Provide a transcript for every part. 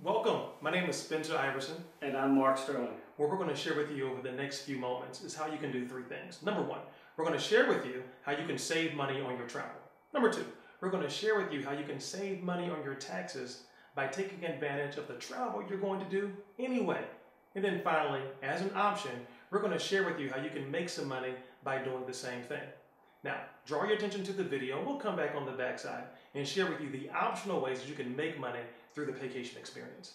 Welcome. My name is Spencer Iverson. And I'm Mark Sterling. What we're going to share with you over the next few moments is how you can do three things. Number one, we're going to share with you how you can save money on your travel. Number two, we're going to share with you how you can save money on your taxes by taking advantage of the travel you're going to do anyway. And then finally, as an option, we're going to share with you how you can make some money by doing the same thing. Now, draw your attention to the video. We'll come back on the backside and share with you the optional ways that you can make money through the Paycation experience.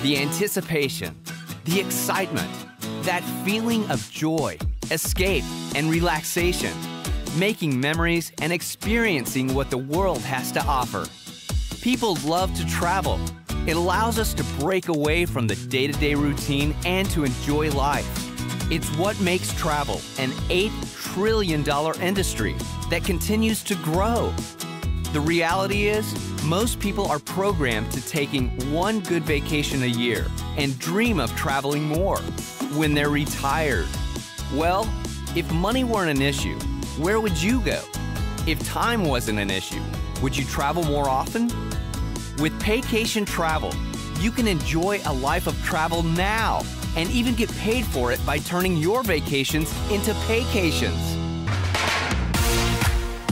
The anticipation, the excitement, that feeling of joy, escape, and relaxation, making memories and experiencing what the world has to offer. People love to travel. It allows us to break away from the day-to-day routine and to enjoy life. It's what makes travel an $8 trillion industry that continues to grow. The reality is, most people are programmed to taking one good vacation a year and dream of traveling more when they're retired. Well, if money weren't an issue, where would you go? If time wasn't an issue, would you travel more often? With Paycation Travel, you can enjoy a life of travel now and even get paid for it by turning your vacations into paycations.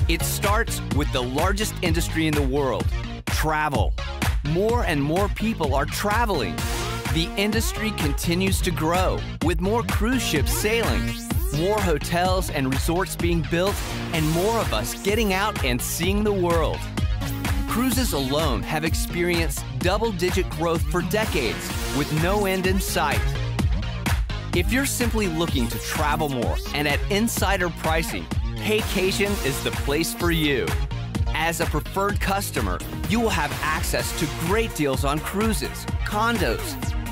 It starts with the largest industry in the world, travel. More and more people are traveling. The industry continues to grow with more cruise ships sailing, more hotels and resorts being built, and more of us getting out and seeing the world. Cruises alone have experienced double-digit growth for decades with no end in sight. If you're simply looking to travel more and at insider pricing, Paycation is the place for you. As a preferred customer, you will have access to great deals on cruises, condos,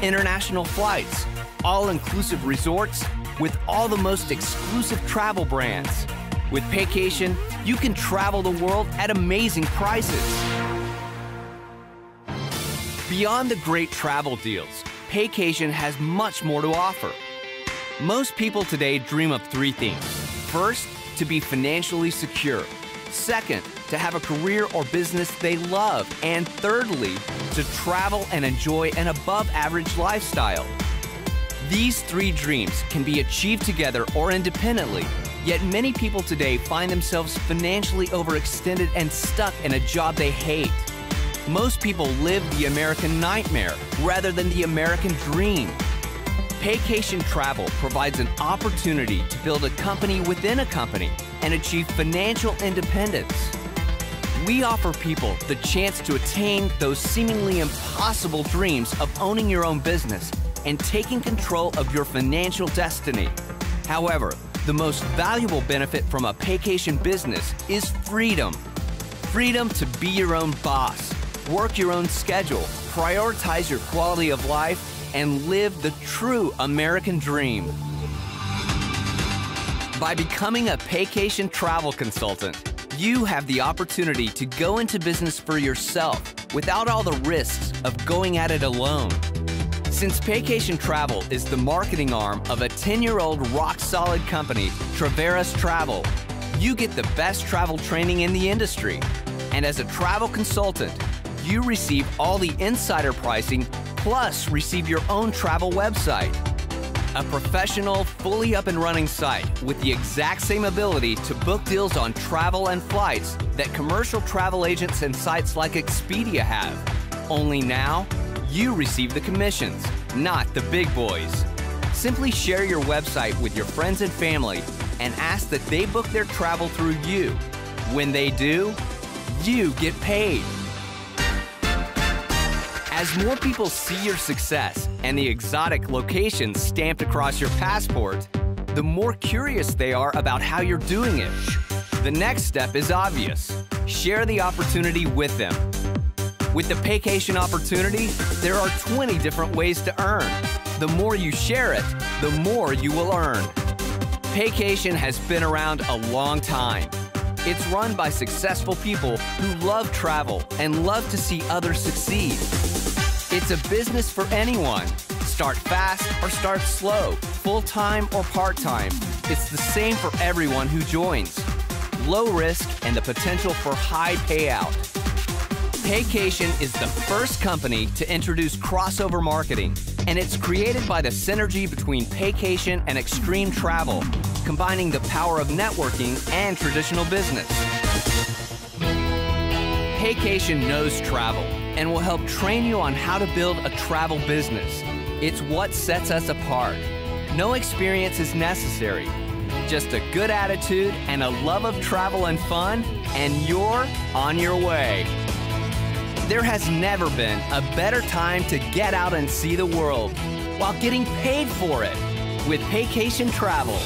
international flights, all-inclusive resorts with all the most exclusive travel brands. With Paycation, you can travel the world at amazing prices. Beyond the great travel deals, Paycation has much more to offer. Most people today dream of three things. First, to be financially secure. Second, to have a career or business they love. And thirdly, to travel and enjoy an above-average lifestyle. These three dreams can be achieved together or independently, yet many people today find themselves financially overextended and stuck in a job they hate. Most people live the American nightmare rather than the American dream. Paycation Travel provides an opportunity to build a company within a company and achieve financial independence. We offer people the chance to attain those seemingly impossible dreams of owning your own business and taking control of your financial destiny. However, the most valuable benefit from a Paycation business is freedom. Freedom to be your own boss, work your own schedule, prioritize your quality of life, and live the true American dream. By becoming a Paycation travel consultant, you have the opportunity to go into business for yourself without all the risks of going at it alone. Since Paycation Travel is the marketing arm of a 10-year-old rock-solid company, Traveras Travel, you get the best travel training in the industry. And as a travel consultant, you receive all the insider pricing, plus receive your own travel website. A professional, fully up and running site with the exact same ability to book deals on travel and flights that commercial travel agents and sites like Expedia have. Only now, you receive the commissions, not the big boys. Simply share your website with your friends and family and ask that they book their travel through you. When they do, you get paid. As more people see your success and the exotic locations stamped across your passport, the more curious they are about how you're doing it. The next step is obvious. Share the opportunity with them. With the Paycation opportunity, there are 20 different ways to earn. The more you share it, the more you will earn. Paycation has been around a long time. It's run by successful people who love travel and love to see others succeed. It's a business for anyone. Start fast or start slow, full-time or part-time. It's the same for everyone who joins. Low risk and the potential for high payout. Paycation is the first company to introduce crossover marketing, and it's created by the synergy between Paycation and extreme travel, combining the power of networking and traditional business. Paycation knows travel and will help train you on how to build a travel business. It's what sets us apart. No experience is necessary. Just a good attitude and a love of travel and fun, and you're on your way. There has never been a better time to get out and see the world while getting paid for it with Paycation Travel.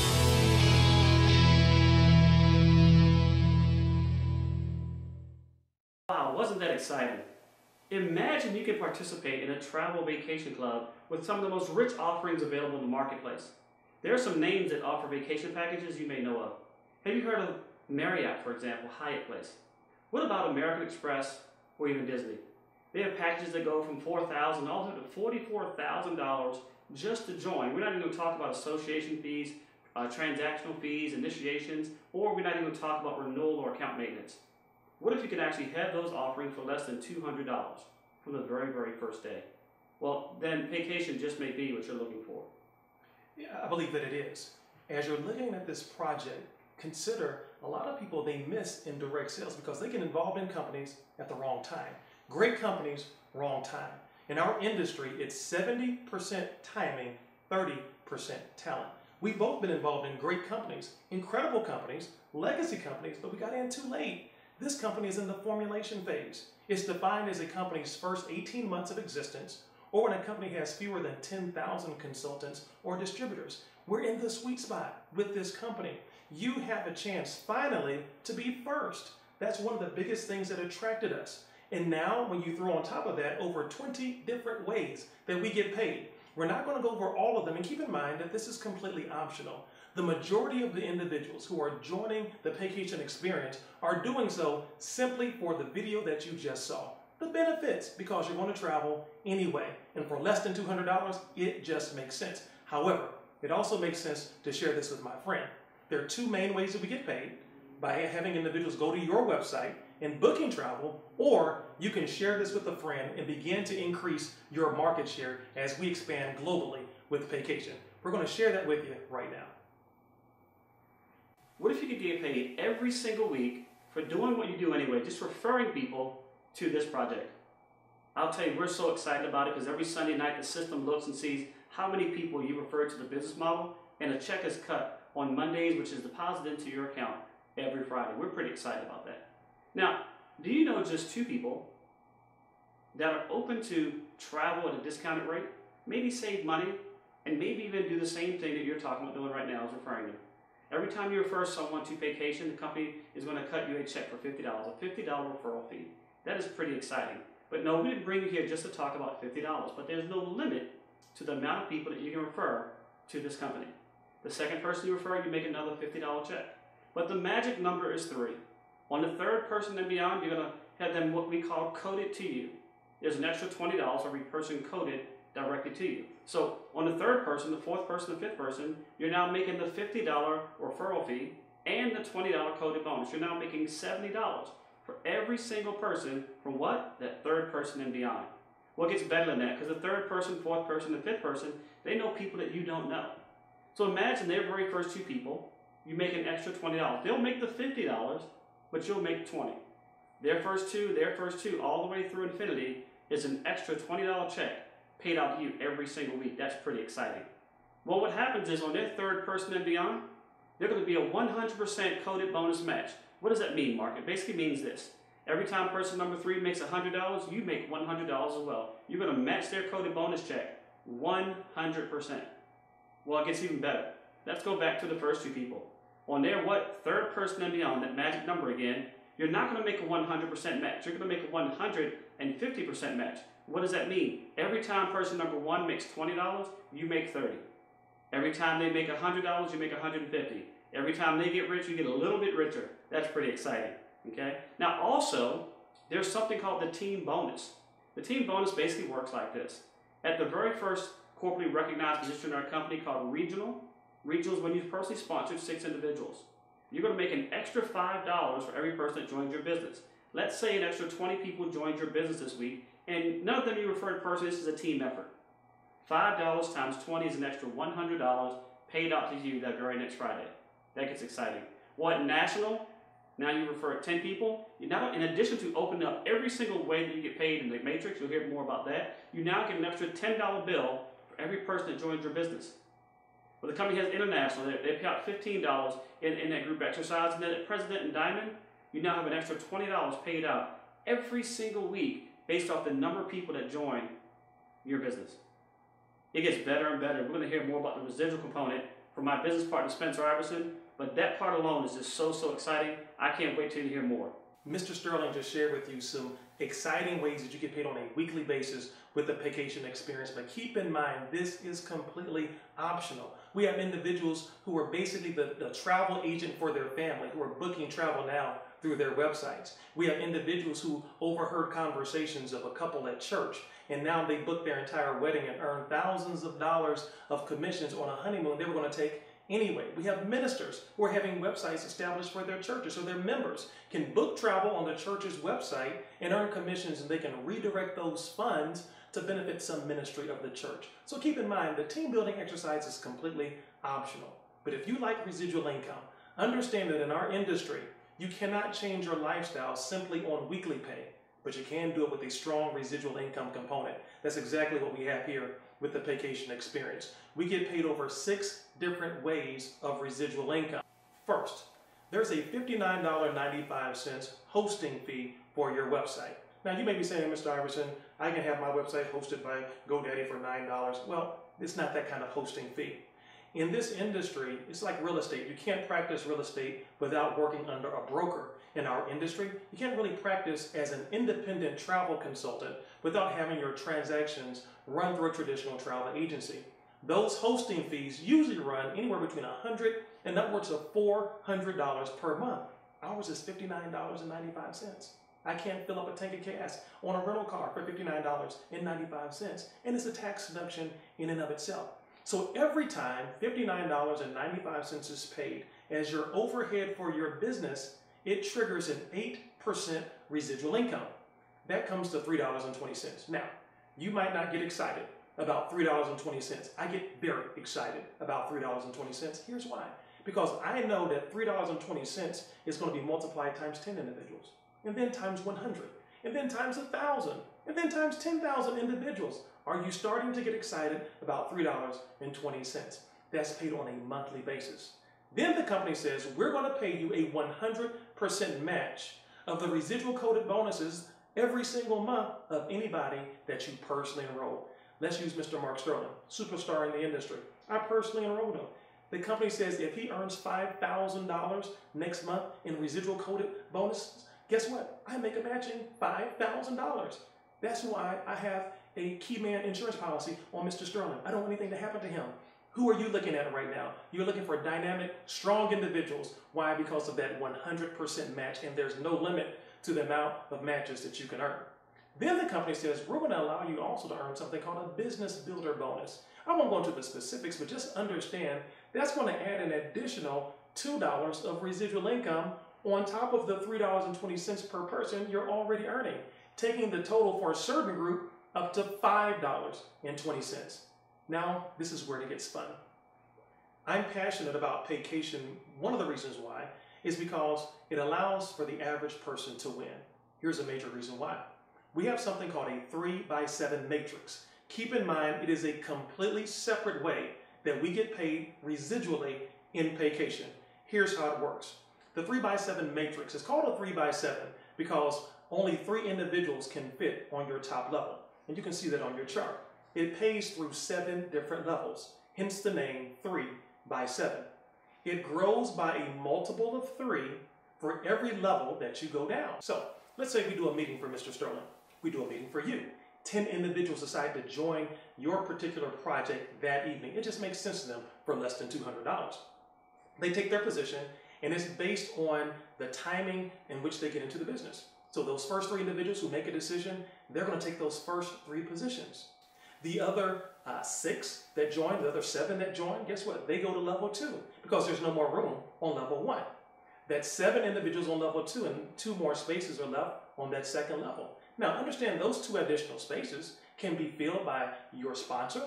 Wow, wasn't that exciting? Imagine you could participate in a travel vacation club with some of the most rich offerings available in the marketplace. There are some names that offer vacation packages you may know of. Have you heard of Marriott, for example, Hyatt Place? What about American Express or even Disney? They have packages that go from $4,000 all the way to $44,000 just to join. We're not even going to talk about association fees, transactional fees, initiations, or we're not even going to talk about renewal or account maintenance. What if you could actually have those offerings for less than $200 from the very, very first day? Well, then Paycation just may be what you're looking for. Yeah, I believe that it is. As you're looking at this project, consider a lot of people, they miss in direct sales because they get involved in companies at the wrong time. Great companies, wrong time. In our industry, it's 70% timing, 30% talent. We've both been involved in great companies, incredible companies, legacy companies, but we got in too late. This company is in the formulation phase. It's defined as a company's first 18 months of existence, or when a company has fewer than 10,000 consultants or distributors. We're in the sweet spot with this company. You have a chance finally to be first. That's one of the biggest things that attracted us. And now when you throw on top of that over 20 different ways that we get paid, we're not going to go over all of them, and keep in mind that this is completely optional. The majority of the individuals who are joining the Paycation experience are doing so simply for the video that you just saw. The benefits, because you're going to travel anyway, and for less than $200, it just makes sense. However, it also makes sense to share this with my friend. There are two main ways that we get paid: by having individuals go to your website and booking travel, or you can share this with a friend and begin to increase your market share as we expand globally with Paycation. We're going to share that with you right now. What if you could get paid every single week for doing what you do anyway, just referring people to this project? I'll tell you, we're so excited about it because every Sunday night the system looks and sees how many people you referred to the business model, and a check is cut on Mondays, which is deposited into your account every Friday. We're pretty excited about that. Now, do you know just two people that are open to travel at a discounted rate, maybe save money, and maybe even do the same thing that you're talking about doing right now, is referring them? Every time you refer someone to Paycation, the company is going to cut you a check for $50, a $50 referral fee. That is pretty exciting. But no, we didn't bring you here just to talk about $50, but there's no limit to the amount of people that you can refer to this company. The second person you refer, you make another $50 check. But the magic number is 3. On the third person and beyond, you're going to have them what we call coded to you. There's an extra $20 for every person coded directly to you. So on the third person, the fourth person, the fifth person, you're now making the $50 referral fee and the $20 coded bonus. You're now making $70 for every single person from what? That third person and beyond. Well, it gets better than that, because the third person, fourth person, and fifth person, they know people that you don't know. So imagine their very first 2 people, you make an extra $20. They'll make the $50, but you'll make $20. Their first two, all the way through infinity, is an extra $20 check paid out to you every single week. That's pretty exciting. Well, what happens is on their third person and beyond, they're going to be a 100% coded bonus match. What does that mean, Mark? It basically means this. Every time person number 3 makes $100, you make $100 as well. You're going to match their coded bonus check 100%. Well, it gets even better. Let's go back to the first 2 people. On their third person and beyond, that magic number again, you're not going to make a 100% match. You're going to make a 150% match. What does that mean? Every time person number 1 makes $20, you make $30. Every time they make $100, you make $150. Every time they get rich, you get a little bit richer. That's pretty exciting. Okay? Now also, there's something called the team bonus. The team bonus basically works like this. At the very first corporately recognized position in our company called regional, regional is when you personally sponsored 6 individuals. You're going to make an extra $5 for every person that joins your business. Let's say an extra 20 people joined your business this week, and none of them you referred personally. This is a team effort. $5 times 20 is an extra $100 paid out to you that very next Friday. That gets exciting. What national? Now you refer 10 people. You now, in addition to opening up every single way that you get paid in the matrix, you'll hear more about that, you now get an extra $10 bill for every person that joins your business. Well, the company has international. They pay out $15 in that group exercise. And then at President and Diamond, you now have an extra $20 paid out every single week based off the number of people that join your business. It gets better and better. We're going to hear more about the residual component from my business partner, Spencer Iverson. But that part alone is just so exciting. I can't wait till you hear more. Mr. Sterling just shared with you some exciting ways that you get paid on a weekly basis with the Paycation experience. But keep in mind, this is completely optional. We have individuals who are basically the travel agent for their family, who are booking travel now through their websites. We have individuals who overheard conversations of a couple at church, and now they book their entire wedding and earn thousands of dollars of commissions on a honeymoon they were going to take anyway. We have ministers who are having websites established for their churches, so their members can book travel on the church's website and earn commissions, and they can redirect those funds to benefit some ministry of the church. So keep in mind, the team building exercise is completely optional. But if you like residual income, understand that in our industry, you cannot change your lifestyle simply on weekly pay, but you can do it with a strong residual income component. That's exactly what we have here with the Paycation experience. We get paid over 6 different ways of residual income. First, there's a $59.95 hosting fee for your website. Now you may be saying, Mr. Iverson, I can have my website hosted by GoDaddy for $9. Well, it's not that kind of hosting fee. In this industry, it's like real estate. You can't practice real estate without working under a broker. In our industry, you can't really practice as an independent travel consultant without having your transactions run through a traditional travel agency. Those hosting fees usually run anywhere between $100 and upwards of $400 per month. Ours is $59.95. I can't fill up a tank of gas on a rental car for $59.95, and it's a tax deduction in and of itself. So every time $59.95 is paid as your overhead for your business, it triggers an 8% residual income. That comes to $3.20. Now, you might not get excited about $3.20. I get very excited about $3.20. Here's why. Because I know that $3.20 is going to be multiplied times 10 individuals, and then times 100, and then times 1,000, and then times 10,000 individuals. Are you starting to get excited about $3.20? That's paid on a monthly basis. Then the company says, we're going to pay you a 100% match of the residual coded bonuses every single month of anybody that you personally enroll. Let's use Mr. Mark Sterling, superstar in the industry. I personally enrolled him. The company says if he earns $5,000 next month in residual coded bonuses, guess what? I make a matching $5,000. That's why I have a key man insurance policy on Mr. Sterling. I don't want anything to happen to him. Who are you looking at right now? You're looking for dynamic, strong individuals. Why? Because of that 100% match, and there's no limit to the amount of matches that you can earn. Then the company says, we're going to allow you also to earn something called a business builder bonus. I won't go into the specifics, but just understand that's going to add an additional $2 of residual income on top of the $3.20 per person you're already earning, taking the total for a certain group up to $5.20. Now, this is where it gets fun. I'm passionate about Paycation. One of the reasons why is because it allows for the average person to win. Here's a major reason why. We have something called a 3x7 matrix. Keep in mind, it is a completely separate way that we get paid residually in Paycation. Here's how it works. The 3x7 matrix is called a 3x7 because only 3 individuals can fit on your top level. And you can see that on your chart. It pays through 7 different levels, hence the name 3x7. It grows by a multiple of 3 for every level that you go down. So let's say we do a meeting for Mr. Sterling. We do a meeting for you. 10 individuals decide to join your particular project that evening. It just makes sense to them for less than $200. They take their position, and it's based on the timing in which they get into the business. So those first 3 individuals who make a decision, they're going to take those first 3 positions. The other 6 that join, the other 7 that join, guess what? They go to level 2 because there's no more room on level 1. That's 7 individuals on level 2 and 2 more spaces are left on that second level. Now, understand those 2 additional spaces can be filled by your sponsor,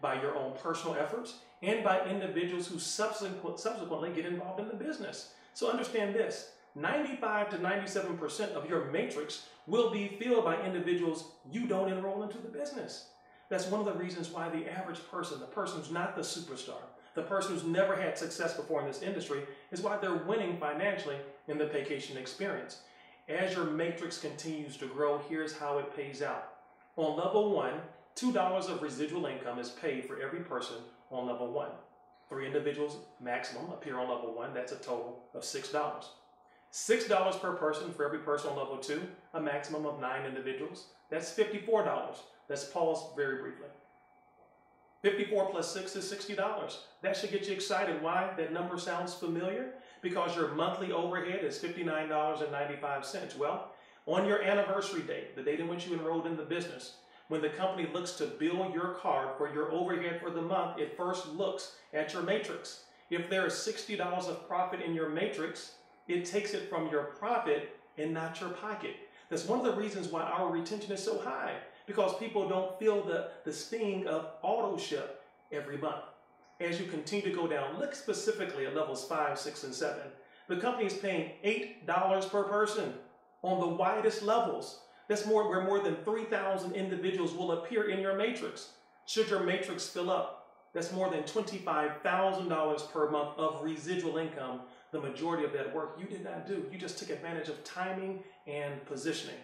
by your own personal efforts, and by individuals who subsequently get involved in the business. So understand this, 95 to 97% of your matrix will be filled by individuals you don't enroll into the business. That's one of the reasons why the average person, the person who's not the superstar, the person who's never had success before in this industry, is why they're winning financially in the Paycation experience. As your matrix continues to grow, here's how it pays out. On level 1, $2 of residual income is paid for every person on level 1. 3 individuals maximum appear on level 1. That's a total of $6. $6 per person for every person on level 2, a maximum of 9 individuals. That's $54. Let's pause very briefly. 54 plus 6 is $60. That should get you excited. Why? That number sounds familiar. Because your monthly overhead is $59.95. Well, on your anniversary date, the date in which you enrolled in the business, when the company looks to bill your card for your overhead for the month, it first looks at your matrix. If there is $60 of profit in your matrix, it takes it from your profit and not your pocket. That's one of the reasons why our retention is so high, because people don't feel the sting of auto ship every month. As you continue to go down, look specifically at levels 5, 6, and 7. The company is paying $8 per person on the widest levels. That's where more than 3,000 individuals will appear in your matrix. Should your matrix fill up, that's more than $25,000 per month of residual income. The majority of that work you did not do. You just took advantage of timing and positioning.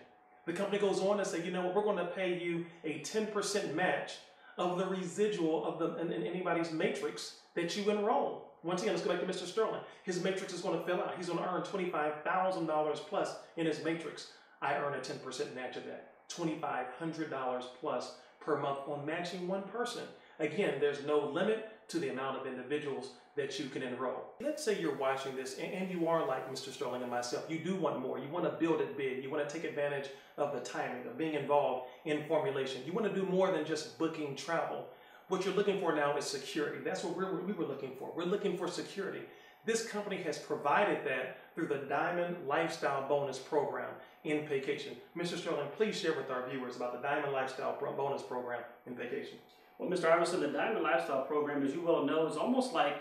The company goes on to say, you know what, we're going to pay you a 10% match of the residual of in anybody's matrix that you enroll. Once again, let's go back to Mr. Sterling. His matrix is going to fill out. He's going to earn $25,000 plus in his matrix. I earn a 10% match of that. $2,500 plus per month on matching one person. Again, there's no limit to the amount of individuals that you can enroll. Let's say you're watching this and you are like Mr. Sterling and myself. You do want more. You want to build it big. You want to take advantage of the timing, of being involved in formulation. You want to do more than just booking travel. What you're looking for now is security. That's what we were looking for. We're looking for security. This company has provided that through the Diamond Lifestyle Bonus Program in Paycation. Mr. Sterling, please share with our viewers about the Diamond Lifestyle Bonus Program in Paycation. Well, Mr. Iverson, the Diamond Lifestyle Program, as you well know, is almost like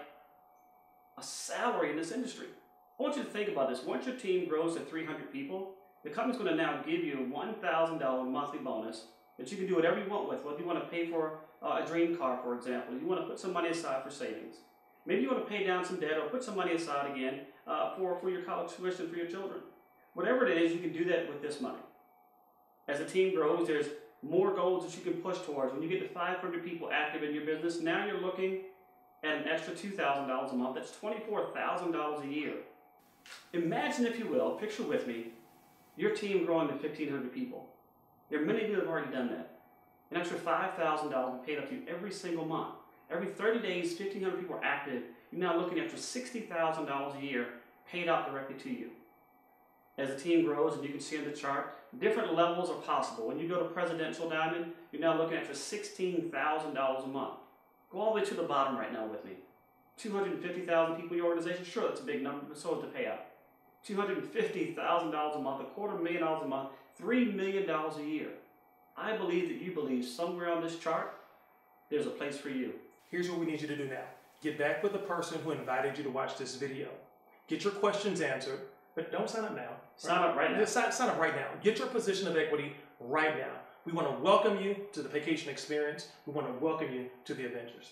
a salary in this industry. I want you to think about this. Once your team grows to 300 people, the company's going to now give you a $1,000 monthly bonus that you can do whatever you want with. Whether you want to pay for a dream car, for example, you want to put some money aside for savings. Maybe you want to pay down some debt or put some money aside again for your college tuition for your children. Whatever it is, you can do that with this money. As the team grows, there's more goals that you can push towards. When you get to 500 people active in your business, now you're looking at an extra $2,000 a month. That's $24,000 a year. Imagine, if you will, picture with me, your team growing to 1,500 people. There are many of you that have already done that. An extra $5,000 paid up to you every single month. Every 30 days, 1,500 people are active. You're now looking at extra $60,000 a year paid out directly to you. As the team grows, and you can see on the chart, different levels are possible. When you go to Presidential Diamond, you're now looking at extra $16,000 a month. Go all the way to the bottom right now with me. 250,000 people in your organization, sure, that's a big number, but so is the payout. $250,000 a month, $250,000 a month, $3 million a year. I believe that you believe somewhere on this chart, there's a place for you. Here's what we need you to do now. Get back with the person who invited you to watch this video. Get your questions answered, but don't sign up now. Sign up right now. Sign up right now. Get your position of equity right now. We want to welcome you to the Paycation experience. We want to welcome you to the Avengers.